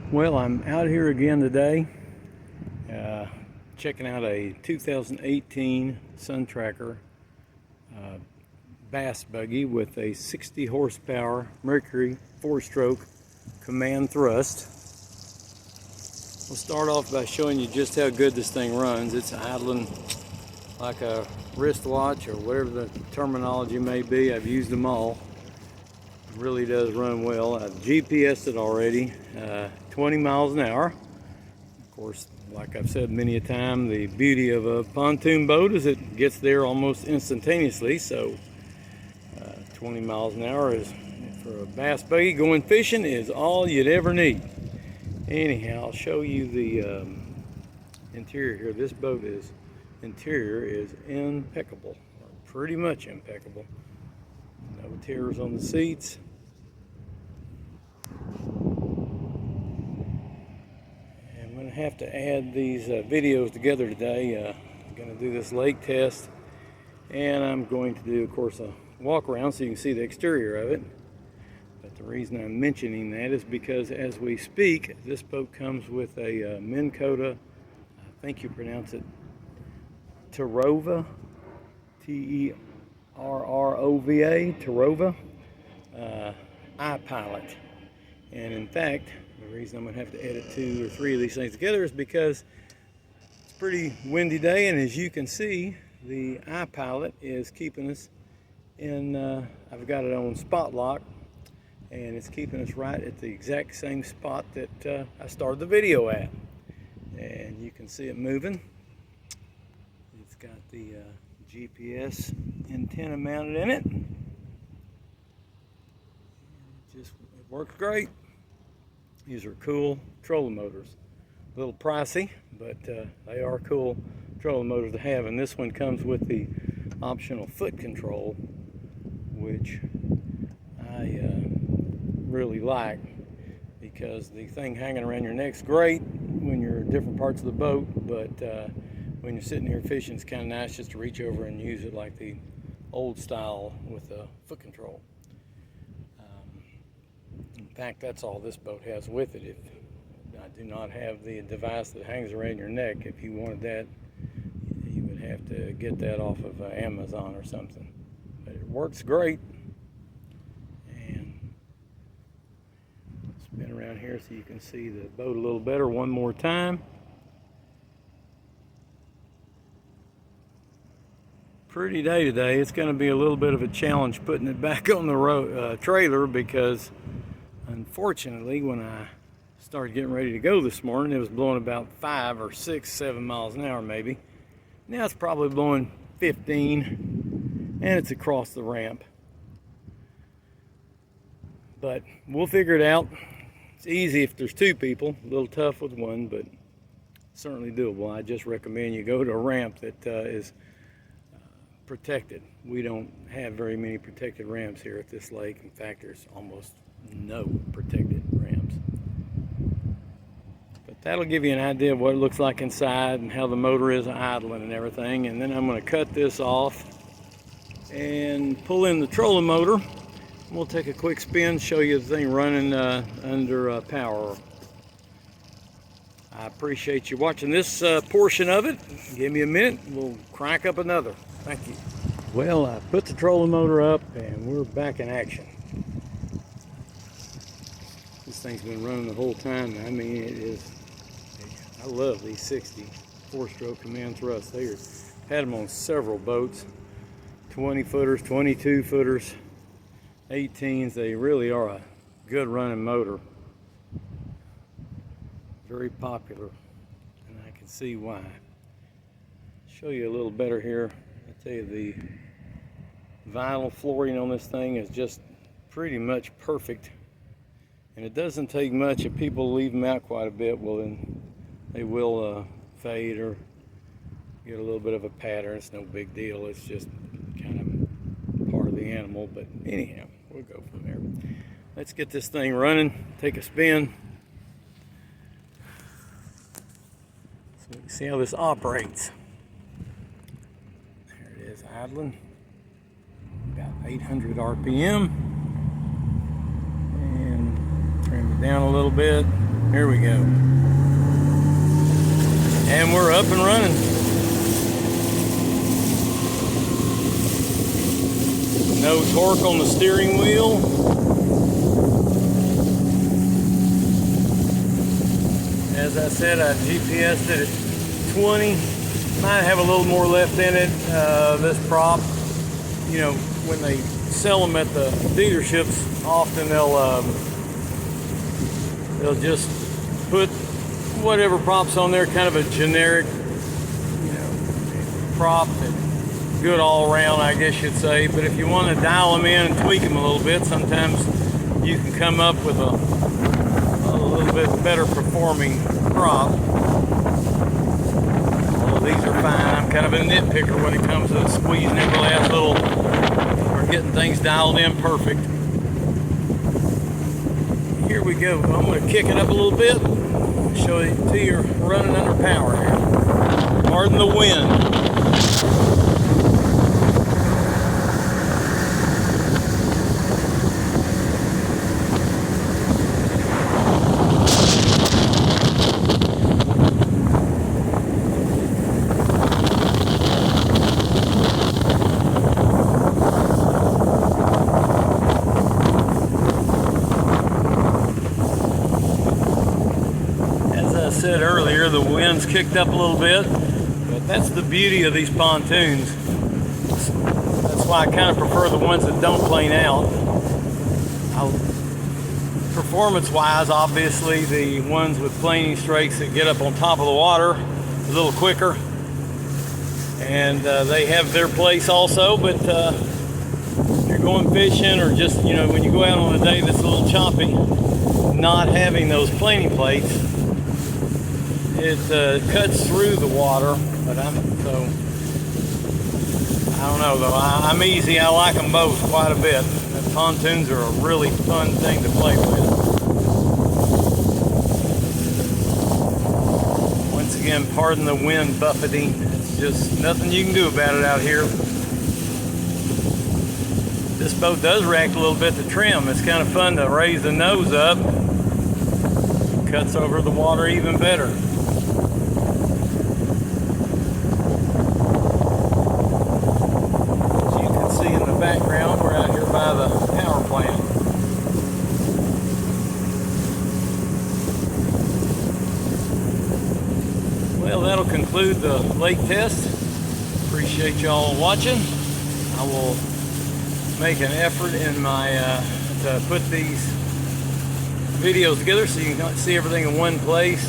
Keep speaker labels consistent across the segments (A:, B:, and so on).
A: Well, I'm out here again today, checking out a 2018 Sun Tracker bass buggy with a 60 horsepower Mercury 4-stroke command thrust. We'll start off by showing you just how good this thing runs. It's idling like a wristwatch or whatever the terminology may be. I've used them all. It really does run well. I've GPSed it already, 20 miles an hour. Of course, like I've said many a time, the beauty of a pontoon boat is it gets there almost instantaneously. So 20 miles an hour is, for a bass buggy going fishing, is all you'd ever need. Anyhow, I'll show you the interior here. This boat interior is impeccable, or pretty much impeccable. No tears on the seats. I'm going to have to add these videos together today. I'm going to do this lake test, and I'm going to do, of course, a walk around so you can see the exterior of it. But the reason I'm mentioning that is because as we speak, this boat comes with a Minn Kota, I think you pronounce it Terrova, Terrova, Terrova iPilot. And in fact, the reason I'm going to have to edit 2 or 3 of these things together is because it's a pretty windy day, and as you can see, the iPilot is keeping us in, I've got it on spot lock, and it's keeping us right at the exact same spot that I started the video at. And you can see it moving. It's got the GPS antenna mounted in it. It works great. These are cool trolling motors. A little pricey, but they are cool trolling motors to have. And this one comes with the optional foot control, which I really like, because the thing hanging around your neck's great when you're in different parts of the boat, but when you're sitting here fishing, it's kind of nice just to reach over and use it like the old style with the foot control. In fact, that's all this boat has with it. If I do not have the device that hangs around your neck, if you wanted that, you would have to get that off of Amazon or something. But it works great. And spin around here so you can see the boat a little better one more time. Pretty day today. It's going to be a little bit of a challenge putting it back on the trailer, because unfortunately when I started getting ready to go this morning, it was blowing about 5 or 6, 7 miles an hour maybe. Now it's probably blowing 15, and it's across the ramp. But we'll figure it out. It's easy if there's 2 people, a little tough with 1, but certainly doable. I just recommend you go to a ramp that is protected. We don't have very many protected ramps here at this lake. In fact, there's almost no protected ramps. But that'll give you an idea of what it looks like inside and how the motor is idling and everything. And then I'm going to cut this off and pull in the trolling motor. We'll take a quick spin, show you the thing running under power. I appreciate you watching this portion of it. Give me a minute, we'll crank up another. Thank you. Well, I put the trolling motor up and we're back in action. This thing's been running the whole time. I mean, it is, I love these 60 4-stroke command thrusts. I've had them on several boats, 20 footers, 22 footers, 18s. They really are a good running motor. Very popular, and I can see why. Show you a little better here. I tell you, the vinyl flooring on this thing is just pretty much perfect, and it doesn't take much. If people leave them out quite a bit, well then they will fade or get a little bit of a pattern. It's no big deal. It's just kind of part of the animal. But anyhow, we'll go from there. Let's get this thing running, take a spin, so we can see how this operates. There it is, idling, about 800 RPM, and trim it down a little bit. Here we go. And we're up and running. No torque on the steering wheel. As I said, I GPSed it at 20. Might have a little more left in it. This prop, you know, when they sell them at the dealerships, often they'll just put whatever props on there, kind of a generic, you know, prop that good all around, I guess you'd say. But if you want to dial them in and tweak them a little bit, sometimes you can come up with a little bit better performing prop. Well, these are fine. I'm kind of a nitpicker when it comes to squeezing every last little, or getting things dialed in perfect. Here we go. I'm going to kick it up a little bit. Show you to you running under power here. Pardon the wind. Said earlier, the wind's kicked up a little bit, but that's the beauty of these pontoons. That's why I kind of prefer the ones that don't plane out. Performance wise, obviously the ones with planing strakes that get up on top of the water a little quicker, and they have their place also. But if you're going fishing, or just, you know, when you go out on a day that's a little choppy, not having those planing plates, it cuts through the water. But I don't know though. I'm easy. I like them both quite a bit. The pontoons are a really fun thing to play with. Once again, pardon the wind buffeting. It's just nothing you can do about it out here. This boat does react a little bit to trim. It's kind of fun to raise the nose up. Cuts over the water even better. Background, we're out here by the power plant. Well, that'll conclude the lake test. Appreciate y'all watching. I will make an effort in my to put these videos together so you can see everything in one place: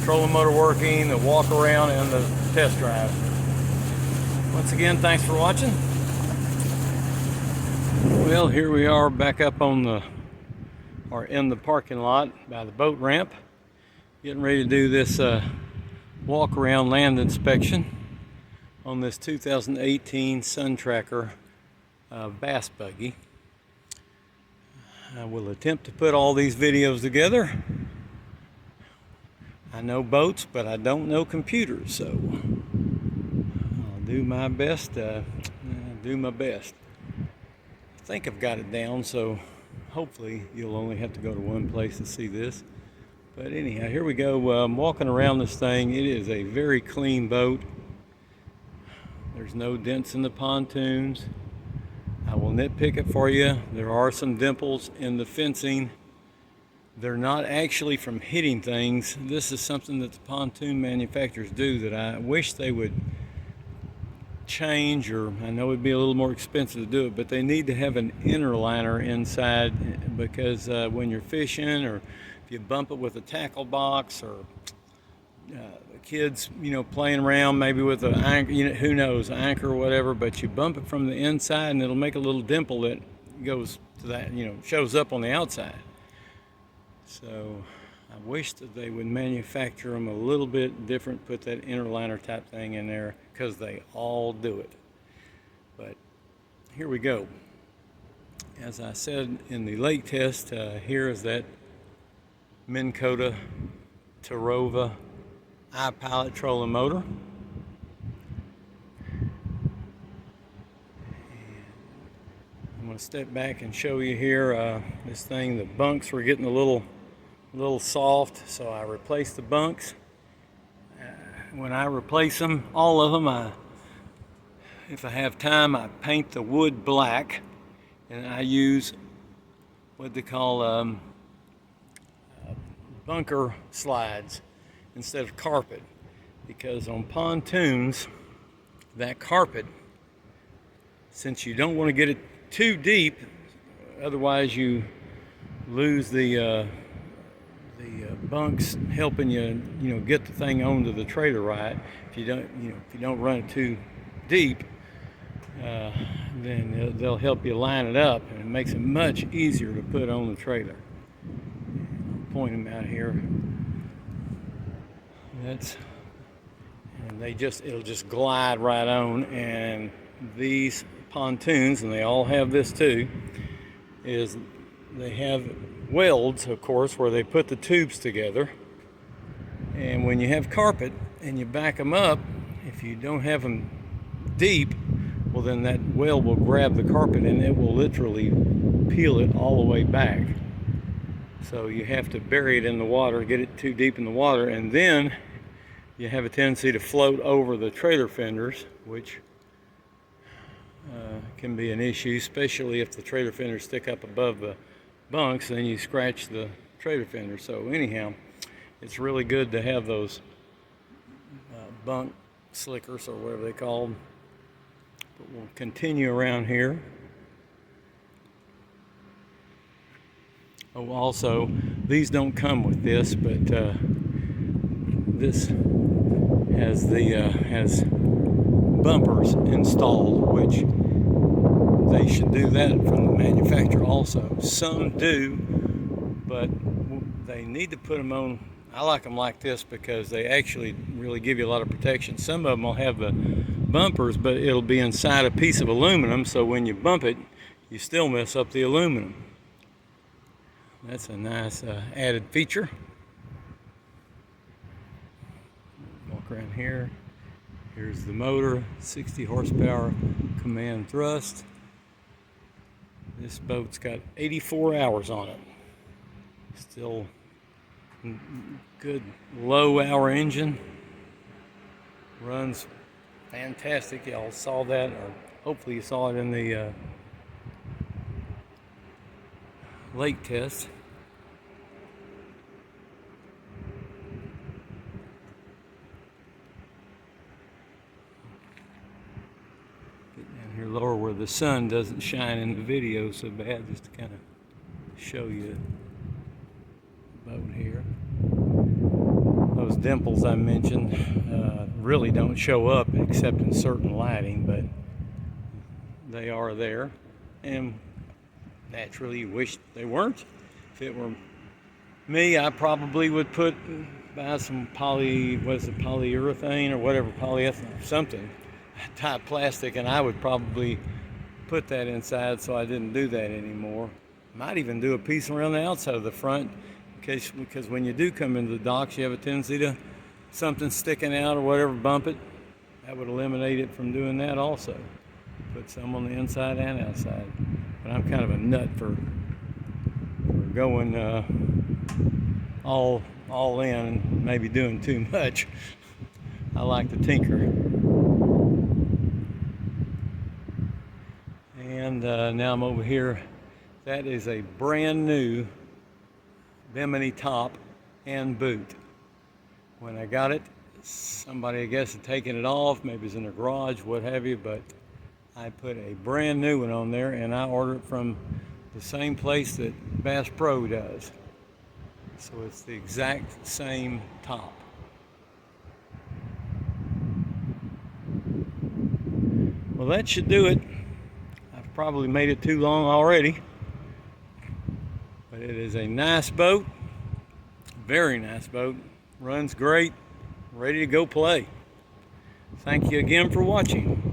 A: trolling motor working, the walk around, and the test drive. Once again, thanks for watching. Well, here we are back up on in the parking lot by the boat ramp, getting ready to do this walk around land inspection on this 2018 Sun Tracker bass buggy. I will attempt to put all these videos together. I know boats, but I don't know computers, so I'll do my best. I think I've got it down, so hopefully you'll only have to go to one place to see this. But anyhow, here we go. I'm walking around this thing. It is a very clean boat. There's no dents in the pontoons. I will nitpick it for you. There are some dimples in the fencing. They're not actually from hitting things. This is something that the pontoon manufacturers do that I wish they would change, or I know it'd be a little more expensive to do it, but they need to have an inner liner inside, because when you're fishing, or if you bump it with a tackle box, or the kids, you know, playing around maybe with an anchor, you know, who knows, anchor or whatever, but you bump it from the inside and it'll make a little dimple that goes to that, you know, shows up on the outside. So I wish that they would manufacture them a little bit different, put that inner liner type thing in there, because they all do it. But here we go. As I said in the lake test, here is that Minn Kota Terova iPilot trolling motor. I'm going to step back and show you here this thing. The bunks were getting a little a little soft, so I replaced the bunks. When I replace them, all of them, if I have time, I paint the wood black, and I use what they call bunker slides instead of carpet, because on pontoons, that carpet, since you don't want to get it too deep, otherwise you lose the bunks helping you get the thing onto the trailer right. If you don't run it too deep, then they'll help you line it up, and it makes it much easier to put on the trailer. I'll point them out here. It'll just glide right on. And these pontoons, and they all have this too, is they have welds, of course, where they put the tubes together. And when you have carpet and you back them up, if you don't have them deep, well, then that weld will grab the carpet and it will literally peel it all the way back. So you have to bury it in the water, get it too deep in the water, and then you have a tendency to float over the trailer fenders, which can be an issue, especially if the trailer fenders stick up above the bunks, then you scratch the trailer fender. So anyhow, it's really good to have those bunk slickers, or whatever they call them. But we'll continue around here. Oh, also, these don't come with this, but this has bumpers installed, which they should do that from the manufacturer also. Some do, but they need to put them on. I like them like this because they actually really give you a lot of protection. Some of them will have the bumpers, but it'll be inside a piece of aluminum, so when you bump it, you still mess up the aluminum. That's a nice added feature. Walk around here. Here's the motor, 60 horsepower command thrust. This boat's got 84 hours on it. Still good low hour engine. Runs fantastic. Y'all saw that, or hopefully you saw it in the lake test. Get down here lower where the sun doesn't shine in the video so bad, just to kind of show you the boat here. Those dimples I mentioned really don't show up except in certain lighting, but they are there, and naturally you wish they weren't. If it were me, I probably would buy some polyurethane or whatever, polyethylene, something type plastic, and I would probably put that inside, so I didn't do that anymore. Might even do a piece around the outside of the front, because when you do come into the docks, you have a tendency to something sticking out or whatever, bump it. That would eliminate it from doing that also. Put some on the inside and outside. But I'm kind of a nut for going all in and maybe doing too much. I like to tinker. And now I'm over here. That is a brand new Bimini Top and Boot. When I got it, somebody, I guess, had taken it off, maybe it's in a garage, what have you, but I put a brand new one on there, and I ordered it from the same place that Bass Pro does. So it's the exact same top. Well, that should do it. I've probably made it too long already. But it is a nice boat, very nice boat, runs great, ready to go play. Thank you again for watching.